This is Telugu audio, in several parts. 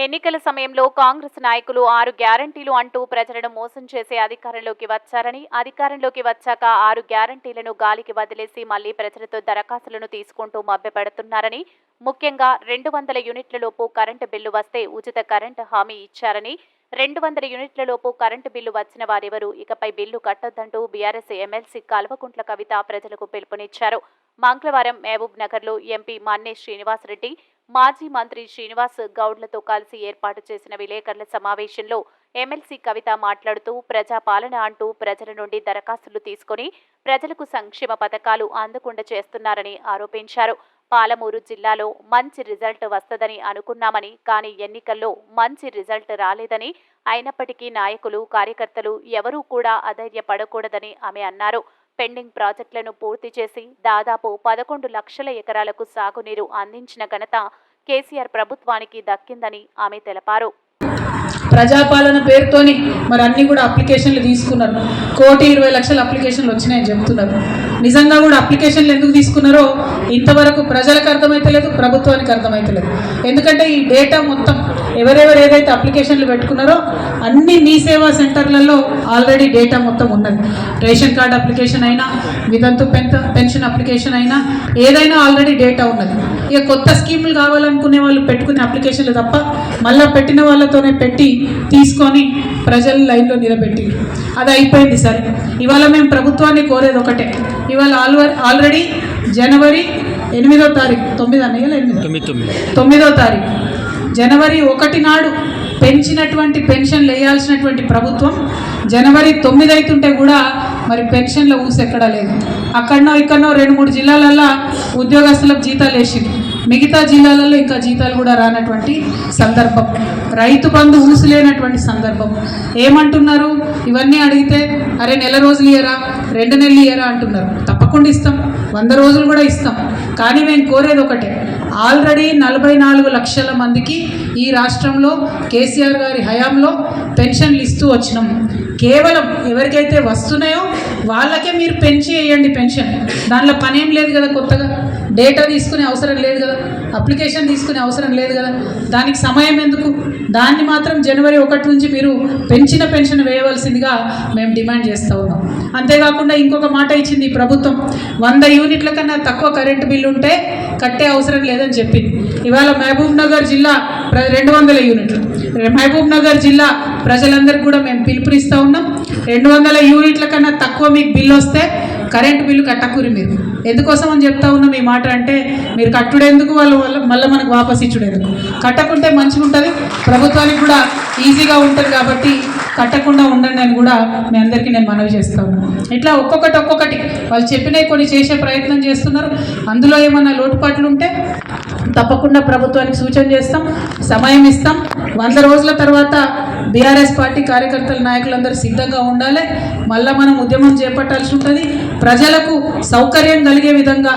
ఎన్నికల సమయంలో కాంగ్రెస్ నాయకులు 6 గ్యారంటీలు అంటూ ప్రజలను మోసం చేసే అధికారంలోకి వచ్చారని, అధికారంలోకి వచ్చాక 6 గ్యారంటీలను గాలికి వదిలేసి మళ్లీ ప్రజలతో దరఖాస్తులను తీసుకుంటూ మభ్యపెడుతున్నారని, ముఖ్యంగా 200 యూనిట్లలోపు కరెంటు బిల్లు వస్తే ఉచిత కరెంటు హామీ ఇచ్చారని, 200 యూనిట్లలోపు కరెంటు బిల్లు వచ్చిన వారెవరూ ఇకపై bill కట్టొద్దంటూ BRS MLC Kalvakuntla Kavitha ప్రజలకు పిలుపునిచ్చారు. మంగళవారం మహబూబ్ నగర్లో ఎంపీ మన్నే శ్రీనివాస్ రెడ్డి, మాజీ మంత్రి శ్రీనివాస్ గౌడ్లతో కలిసి ఏర్పాటు చేసిన విలేకరుల సమావేశంలో ఎమ్మెల్సీ కవిత మాట్లాడుతూ ప్రజాపాలన అంటూ ప్రజల నుండి దరఖాస్తులు తీసుకుని ప్రజలకు సంక్షేమ పథకాలు అందకుండా చేస్తున్నారని ఆరోపించారు. పాలమూరు జిల్లాలో మంచి రిజల్ట్ వస్తదని అనుకున్నామని, కానీ ఎన్నికల్లో మంచి రిజల్ట్ రాలేదని, అయినప్పటికీ నాయకులు, కార్యకర్తలు ఎవరూ కూడా అధైర్యపడకూడదని ఆమె అన్నారు. పెండింగ్ ప్రాజెక్టులను పూర్తి చేసి దాదాపు 11 లక్షల ఎకరాలకు సాగునీరు అందించిన ఘనత కేసీఆర్ ప్రభుత్వానికి దక్కిందని ఆమె తెలిపారు. ప్రజాపాలన పేరుతోని మరి అన్ని కూడా అప్లికేషన్లు తీసుకున్నారు. 1,20,00,000 అప్లికేషన్లు వచ్చినాయని చెప్తున్నారు. నిజంగా కూడా అప్లికేషన్లు ఎందుకు తీసుకున్నారో ఇంతవరకు ప్రజలకు అర్థమైతలేదు, ప్రభుత్వానికి అర్థమైతలేదు. ఎందుకంటే ఈ డేటా మొత్తం ఎవరెవరు ఏదైతే అప్లికేషన్లు పెట్టుకున్నారో అన్ని మీ సేవా సెంటర్లలో ఆల్రెడీ డేటా మొత్తం ఉన్నది. రేషన్ కార్డు అప్లికేషన్ అయినా, వితంతు పెన్షన్ అప్లికేషన్ అయినా, ఏదైనా ఆల్రెడీ డేటా ఉన్నది. ఇక కొత్త స్కీములు కావాలనుకునే వాళ్ళు పెట్టుకునే అప్లికేషన్లు తప్ప మళ్ళీ పెట్టిన వాళ్ళతోనే పెట్టి తీసుకొని ప్రజల లైన్లో నిలబెట్టి అది అయిపోయింది. సరే, ఇవాళ మేము ప్రభుత్వాన్ని కోరేది ఒకటే. ఇవాళ ఆల్రెడీ జనవరి 8వ తారీఖు 9వ తారీఖు జనవరి 1 నాడు పెంచినటువంటి పెన్షన్లు వేయాల్సినటువంటి ప్రభుత్వం జనవరి 9 అవుతుంటే కూడా మరి పెన్షన్ల ఊసెక్కడా లేదు. అక్కడనో ఇక్కడనో 2-3 జిల్లాలల్లో ఉద్యోగస్తులకు జీతాలు వేసింది, మిగతా జిల్లాలలో ఇంకా జీతాలు కూడా రానటువంటి సందర్భం, రైతు బంధు ఊసులేనటువంటి సందర్భం. ఏమంటున్నారు? ఇవన్నీ అడిగితే అరే నెల రోజులు ఇయ్యరా, 2 నెలలు ఇయ్యరా అంటున్నారు. తప్పకుండా ఇస్తాం, 100 రోజులు కూడా ఇస్తాం. కానీ మేము కోరేది ఒకటే, ఆల్రెడీ 44 లక్షల మందికి ఈ రాష్ట్రంలో కేసీఆర్ గారి హయాంలో పెన్షన్లు ఇస్తూ వచ్చినాం. కేవలం ఎవరికైతే వస్తున్నాయో వాళ్ళకే మీరు పెంచి వేయండి పెన్షన్. దానిలో పనేం లేదు కదా, కొత్తగా డేటా తీసుకునే అవసరం లేదు కదా, అప్లికేషన్ తీసుకునే అవసరం లేదు కదా, దానికి సమయం ఎందుకు? దాన్ని మాత్రం జనవరి 1 నుంచి మీరు పెంచిన పెన్షన్ వేయవలసిందిగా మేము డిమాండ్ చేస్తూ ఉన్నాం. అంతేకాకుండా ఇంకొక మాట ఇచ్చింది ప్రభుత్వం, 100 యూనిట్ల కన్నా తక్కువ కరెంటు బిల్లు ఉంటే కట్టే అవసరం లేదని చెప్పింది. ఇవాళ మహబూబ్ నగర్ జిల్లా 200 యూనిట్లు, మహబూబ్ నగర్ జిల్లా ప్రజలందరికీ కూడా మేము పిలుపునిస్తూ ఉన్నాం. 200 యూనిట్ల కన్నా తక్కువ మీకు బిల్లు వస్తే కరెంటు బిల్లు కట్టకూరి. మీరు ఎందుకోసం అని చెప్తా ఉన్నాం ఈ మాట అంటే, మీరు కట్టుడేందుకు, వాళ్ళు మళ్ళీ మనకు వాపస్ ఇచ్చుడేందుకు? కట్టకుంటే మంచిగా ఉంటుంది, ప్రభుత్వానికి కూడా ఈజీగా ఉంటుంది. కాబట్టి కట్టకుండా ఉండండి అని కూడా మీ అందరికీ నేను మనవి చేస్తా ఉన్నాను. ఇట్లా ఒక్కొక్కటి వాళ్ళు చెప్పినవి కొన్ని చేసే ప్రయత్నం చేస్తున్నారు. అందులో ఏమన్నా లోటుపాట్లు ఉంటే తప్పకుండా ప్రభుత్వానికి సూచన చేస్తాం, సమయం ఇస్తాం. 100 రోజుల తర్వాత బీఆర్ఎస్ పార్టీ కార్యకర్తల నాయకులందరూ సిద్ధంగా ఉండాలి. మళ్ళీ మనం ఉద్యమం చేపట్టాల్సి ఉంటుంది. ప్రజలకు సౌకర్యం కలిగే విధంగా,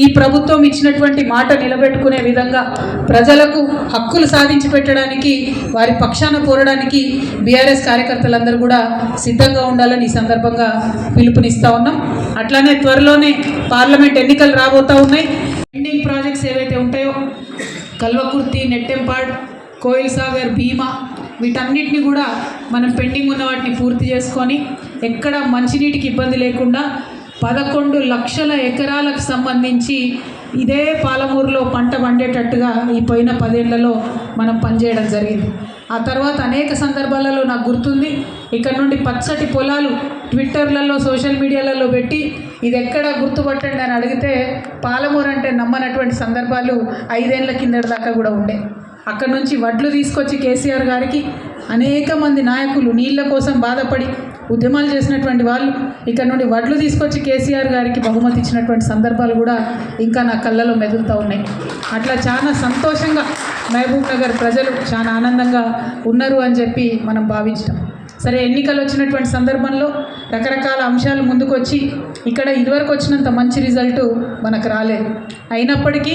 ఈ ప్రభుత్వం ఇచ్చినటువంటి మాట నిలబెట్టుకునే విధంగా, ప్రజలకు హక్కులు సాధించి పెట్టడానికి, వారి పక్షాన కోరడానికి బీఆర్ఎస్ కార్యకర్తలందరూ కూడా సిద్ధంగా ఉండాలని ఈ సందర్భంగా పిలుపునిస్తూ ఉన్నాం. అట్లానే త్వరలోనే పార్లమెంట్ ఎన్నికలు రాబోతూ ఉన్నాయి. పెండింగ్ ప్రాజెక్ట్స్ ఏవైతే ఉంటాయో కల్వకుర్తి, నెట్టెంపాడ్, కోయిల్ సాగర్, భీమా, వీటన్నిటిని కూడా మనం పెండింగ్ ఉన్న వాటిని పూర్తి చేసుకొని ఎక్కడ మంచినీటికి ఇబ్బంది లేకుండా 11 లక్షల ఎకరాలకు సంబంధించి ఇదే పాలమూరులో పంట పండేటట్టుగా ఈ పోయిన 10 ఏళ్లలో మనం పనిచేయడం జరిగింది. ఆ తర్వాత అనేక సందర్భాలలో నాకు గుర్తుంది, ఇక్కడ నుండి పచ్చటి పొలాలు ట్విట్టర్లలో, సోషల్ మీడియాలలో పెట్టి ఇది ఎక్కడ గుర్తుపట్టండి అని అడిగితే పాలమూరు అంటే నమ్మనటువంటి సందర్భాలు 5 ఏళ్ల కిందటి దాకా కూడా ఉండే. అక్కడ నుంచి వడ్లు తీసుకొచ్చి కేసీఆర్ గారికి అనేక మంది నాయకులు నీళ్ళ కోసం బాధపడి ఉద్యమాలు చేసినటువంటి వాళ్ళు ఇక్కడ నుండి వడ్లు తీసుకొచ్చి కేసీఆర్ గారికి బహుమతి ఇచ్చినటువంటి సందర్భాలు కూడా ఇంకా నా కళ్ళలో మెదులుతూ ఉన్నాయి. అట్లా చాలా సంతోషంగా మహబూబ్ నగర్ ప్రజలు చాలా ఆనందంగా ఉన్నారు అని చెప్పి మనం భావించడం. సరే, ఎన్నికలు వచ్చినటువంటి సందర్భంలో రకరకాల అంశాలు ముందుకు వచ్చి ఇక్కడ ఇదివరకు వచ్చినంత మంచి రిజల్టు మనకు రాలేదు. అయినప్పటికీ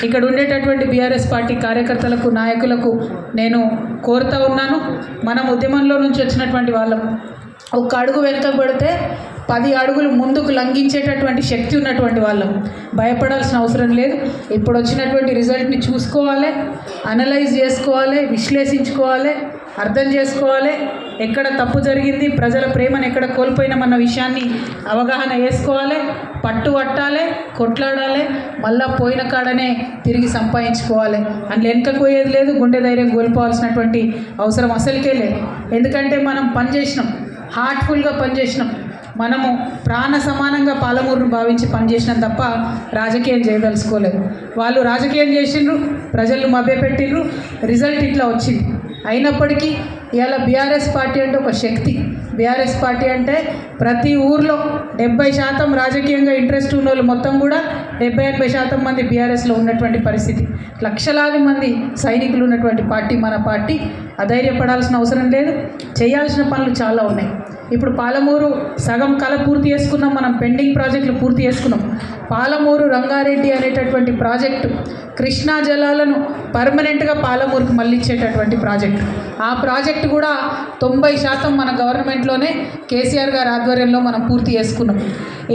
ఇక్కడ ఉండేటటువంటి బీఆర్ఎస్ పార్టీ కార్యకర్తలకు, నాయకులకు నేను కోరుతూ ఉన్నాను, మనం ఉద్యమంలో నుంచి వచ్చినటువంటి వాళ్ళం ఒక్క అడుగు వెనుక పడితే 10 అడుగులు ముందుకు లంఘించేటటువంటి శక్తి ఉన్నటువంటి వాళ్ళం. భయపడాల్సిన అవసరం లేదు. ఇప్పుడు వచ్చినటువంటి రిజల్ట్ని చూసుకోవాలి, అనలైజ్ చేసుకోవాలి, విశ్లేషించుకోవాలి, అర్థం చేసుకోవాలి, ఎక్కడ తప్పు జరిగింది, ప్రజల ప్రేమను ఎక్కడ కోల్పోయినామన్న విషయాన్ని అవగాహన చేసుకోవాలి, పట్టాలి, కొట్లాడాలి, మళ్ళా పోయిన కాడనే తిరిగి సంపాదించుకోవాలి. అందులో వెనుకకు పోయేది లేదు, గుండె ధైర్యం కోల్పోవాల్సినటువంటి అవసరం అసలుకే లేదు. ఎందుకంటే మనం పనిచేసినాం, హార్ట్ఫుల్గా పనిచేసినాం, మనము ప్రాణ సమానంగా పాలమూరును భావించి పనిచేసినాం తప్ప రాజకీయం చేయదలుచుకోలేదు. వాళ్ళు రాజకీయం చేసిండ్రు, ప్రజలను మభ్యపెట్టిండ్రు, రిజల్ట్ ఇట్లా వచ్చింది. అయినప్పటికీ ఇవాళ బీఆర్ఎస్ పార్టీ అంటే ఒక శక్తి. బీఆర్ఎస్ పార్టీ అంటే ప్రతి ఊర్లో 70% రాజకీయంగా ఇంట్రెస్ట్ ఉన్న వాళ్ళు మొత్తం కూడా 70-80% మంది బీఆర్ఎస్లో ఉన్నటువంటి పరిస్థితి. లక్షలాది మంది సైనికులు ఉన్నటువంటి పార్టీ మన పార్టీ. అధైర్యపడాల్సిన అవసరం లేదు. చేయాల్సిన పనులు చాలా ఉన్నాయి. ఇప్పుడు పాలమూరు సగం కళ పూర్తి చేసుకున్నాం, మనం పెండింగ్ ప్రాజెక్టులు పూర్తి చేసుకున్నాం. పాలమూరు రంగారెడ్డి అనేటటువంటి ప్రాజెక్టు కృష్ణా జలాలను పర్మనెంట్గా పాలమూరుకు మళ్ళించేటటువంటి ప్రాజెక్టు. ఆ ప్రాజెక్టు కూడా 90% మన గవర్నమెంట్లోనే కేసీఆర్ గారి ఆధ్వర్యంలో మనం పూర్తి చేసుకున్నాం.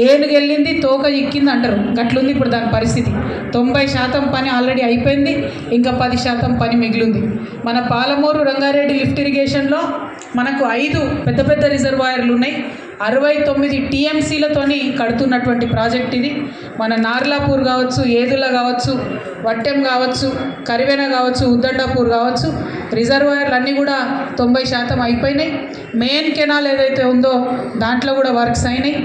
ఏనుగు వెళ్ళింది తోక ఇక్కింది అంటారు, గట్లుంది ఇప్పుడు దాని పరిస్థితి. 90% పని ఆల్రెడీ అయిపోయింది, ఇంకా 10% పని మిగిలింది. మన పాలమూరు రంగారెడ్డి లిఫ్ట్ ఇరిగేషన్లో మనకు 5 పెద్ద పెద్ద రిజర్వాయర్లు ఉన్నాయి. 69 టీఎంసీలతోని కడుతున్నటువంటి ప్రాజెక్ట్ ఇది. మన నార్లాపూర్ కావచ్చు, ఏదుల కావచ్చు, వట్టెం కావచ్చు, కరివెన కావచ్చు, ఉద్దండాపూర్ కావచ్చు, రిజర్వాయర్లు అన్నీ కూడా 90% అయిపోయినాయి. మెయిన్ కెనాల్ ఏదైతే ఉందో దాంట్లో కూడా వర్క్స్ అయినాయి.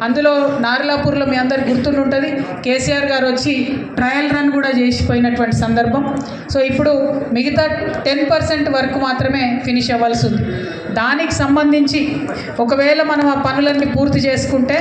అందులో నార్లాపూర్లో మీ అందరికి గుర్తుంటుంది, కేసీఆర్ గారు వచ్చి ట్రయల్ రన్ కూడా చేసిపోయినటువంటి సందర్భం. సో ఇప్పుడు మిగతా 10% వర్క్ మాత్రమే ఫినిష్ అవ్వాల్సి ఉంది. దానికి సంబంధించి ఒకవేళ మనం ఆ పనులన్నీ పూర్తి చేసుకుంటే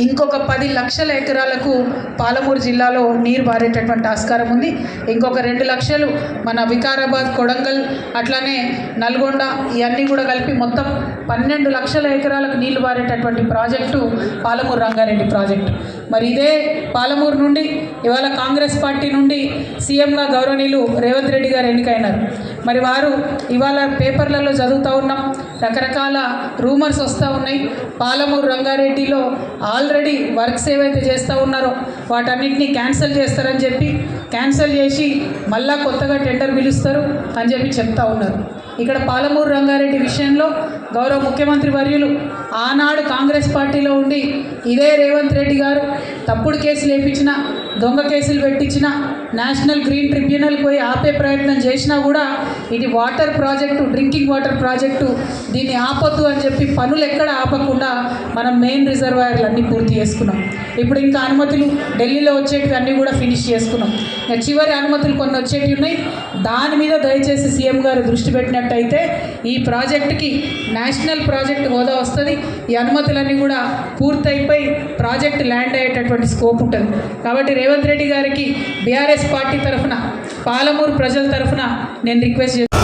ఇంకొక 10 లక్షల ఎకరాలకు పాలమూరు జిల్లాలో నీరు పారేటటువంటి ఆస్కారం ఉంది. ఇంకొక 2 లక్షలు మన వికారాబాద్, కొడంగల్, అట్లానే నల్గొండ ఇవన్నీ కూడా కలిపి మొత్తం 12 లక్షల ఎకరాలకు నీళ్లు పారేటటువంటి ప్రాజెక్టు పాలమూరు రంగారెడ్డి ప్రాజెక్టు. మరి ఇదే పాలమూరు నుండి ఇవాళ కాంగ్రెస్ పార్టీ నుండి సీఎంగా గౌరవనీయులు రేవంత్ రెడ్డి గారు ఎన్నికైనారు. మరి వారు ఇవాళ పేపర్లలో చదువుతూ ఉన్నాం, రకరకాల రూమర్స్ వస్తూ ఉన్నాయి. పాలమూరు రంగారెడ్డిలో ఆల్రెడీ వర్క్స్ ఏవైతే చేస్తూ ఉన్నారో వాటన్నిటినీ క్యాన్సిల్ చేస్తారని చెప్పి, క్యాన్సిల్ చేసి మళ్ళా కొత్తగా టెండర్ పిలుస్తారు అని చెప్పి చెప్తా ఉన్నారు. ఇక్కడ పాలమూరు రంగారెడ్డి విషయంలో గౌరవ ముఖ్యమంత్రి వర్యులు ఆనాడు కాంగ్రెస్ పార్టీలో ఉండి ఇదే రేవంత్ రెడ్డి గారు తప్పుడు కేసులు వేయించిన, దొంగ కేసులు పెట్టించిన, నేషనల్ గ్రీన్ ట్రిబ్యునల్ పోయి ఆపే ప్రయత్నం చేసినా కూడా ఇది water project, drinking water project, దీన్ని ఆపొద్దు అని చెప్పి పనులు ఎక్కడ ఆపకుండా మనం మెయిన్ రిజర్వాయర్లు అన్నీ పూర్తి చేసుకున్నాం. ఇప్పుడు ఇంకా అనుమతులు ఢిల్లీలో వచ్చేటివి అన్నీ కూడా ఫినిష్ చేసుకున్నాం. చివరి అనుమతులు కొన్ని వచ్చేటివి ఉన్నాయి. దాని మీద దయచేసి సీఎం గారు దృష్టి పెట్టినట్టయితే ఈ ప్రాజెక్టుకి నేషనల్ ప్రాజెక్ట్ హోదా వస్తుంది. ఈ అనుమతులన్నీ కూడా పూర్తయిపోయి ప్రాజెక్ట్ ల్యాండ్ అయ్యేటటువంటి స్కోప్ ఉంటుంది. కాబట్టి రేవంత్ రెడ్డి గారికి బీఆర్ఎస్ పార్టీ తరఫున, పాలమూరు ప్రజల తరఫున నేను రిక్వెస్ట్ చేస్తాను.